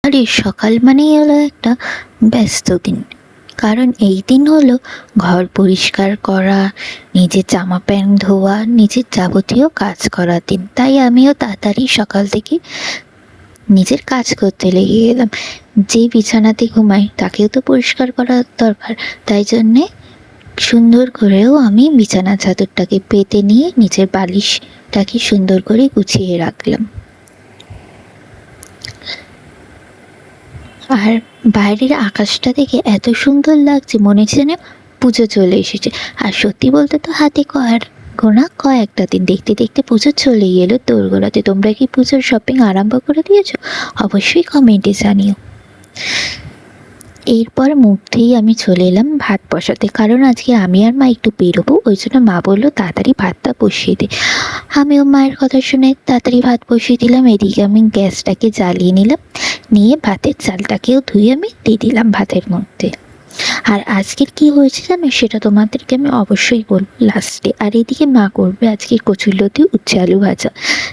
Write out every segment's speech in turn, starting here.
আরে সকাল মানেই হলো একটা ব্যস্ত দিন। কারণ এই দিন হলো ঘর পরিষ্কার করা, নিজের জামা প্যান্ট ধোয়া, নিজের যাবতীয় কাজ করার দিন। তাই আমিও তাড়াতাড়ি সকাল থেকে নিজের কাজ করতে লেগে গেলাম। যে বিছানাতে ঘুমাই তাকেও তো পরিষ্কার করা দরকার। তাই জন্যে সুন্দর করেও আমি বিছানা চাদরটাকে পেতে নিয়ে নিচের বালিশটাকে সুন্দর করে গুছিয়ে রাখলাম। আর বাইরের আকাশটা দেখে এত সুন্দর লাগছে, মনে হচ্ছে যেন পুজো চলে এসেছে। আর সত্যি বলতে তো হাতে গোনা কয়েকটা দিন, দেখতে দেখতে পুজো চলেই এলো দোরগোড়াতে। তোমরা কি পুজোর শপিং আরম্ভ করে দিয়েছো? অবশ্যই কমেন্টে জানিও। এরপর মুখ ধুয়েই আমি চলে এলাম ভাত বসাতে, কারণ আজকে আমি আর মা একটু বেরোবো। ওই জন্য মা বললো তাড়াতাড়ি ভাতটা বসিয়ে দে। আমিও মায়ের কথা শুনে তাড়াতাড়ি ভাত বসিয়ে দিলাম। এদিকে আমি গ্যাসটাকে জ্বালিয়ে নিলাম, নিয়ে ভাতের চালটাকেও ধুয়ে আমি দিয়ে দিলাম ভাতের মধ্যে। আর আজকের কি হয়েছে জানো, সেটা তোমাদেরকে আমি অবশ্যই বলবো লাস্টে। আর এদিকে মা করবে আজকের কচুরলতি উচ্ছে আলু ভাজা,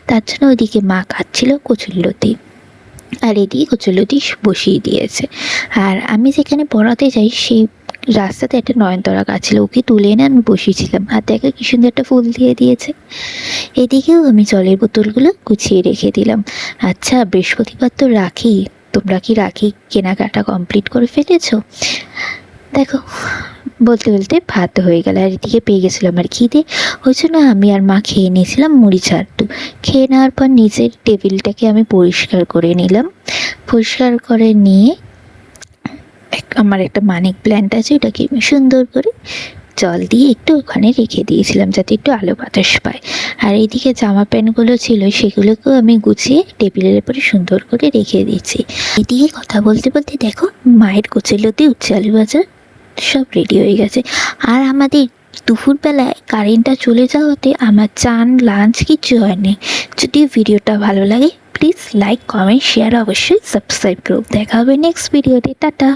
তার জন্য ওইদিকে মা খাচ্ছিল কচুরলতি, আর এদিকে কচুরলতি বসিয়ে দিয়েছে। আর আমি যেখানে পড়াতে যাই সেই রাস্তাতে একটা নয়নতারা গাছ ছিল, ওকে তুলে এনে আমি বসিয়েছিলাম। আর দেখো কি সুন্দর একটা ফুল দিয়ে দিয়েছে। এদিকেও আমি জলের বোতলগুলো গুছিয়ে রেখে দিলাম। আচ্ছা, বৃহস্পতিবার তো রাখি, তোমরা কি রাখি কেনাকাটা কমপ্লিট করে ফেলেছো? দেখো, বলতে বলতে ভাত হয়ে গেল, আর এদিকে পেয়ে গেছিলাম আমার খিদে। ওই জন্য আমি আর মা খেয়ে নিয়েছিলাম মুড়ি ছাড়টু। খেয়ে নেওয়ার পর নিজের টেবিলটাকে আমি পরিষ্কার করে নিলাম। পরিষ্কার করে নিয়ে আমার একটা মানি প্ল্যান্ট আছে, ওটাকে আমি সুন্দর করে জল দিয়ে একটু ওখানে রেখে দিয়েছিলাম যাতে একটু আলো বাতাস পায়। আর এইদিকে জামা প্যান্টগুলো ছিল সেগুলোকেও আমি গুছিয়ে টেবিলের উপরে সুন্দর করে রেখে দিয়েছি। এদিকে কথা বলতে বলতে দেখো মায়ের কচুরলতি উচ্ছে আলু ভাজা সব রেডি হয়ে গেছে। আর আমাদের দুপুরবেলায় কারেন্টটা চলে যাওয়াতে আমার চান লাঞ্চ কিচ্ছু হয়নি। যদি ভিডিওটা ভালো লাগে প্লিজ লাইক কমেন্ট শেয়ার অবশ্যই সাবস্ক্রাইব করো। দেখা হবে নেক্সট ভিডিওতে। টাটা।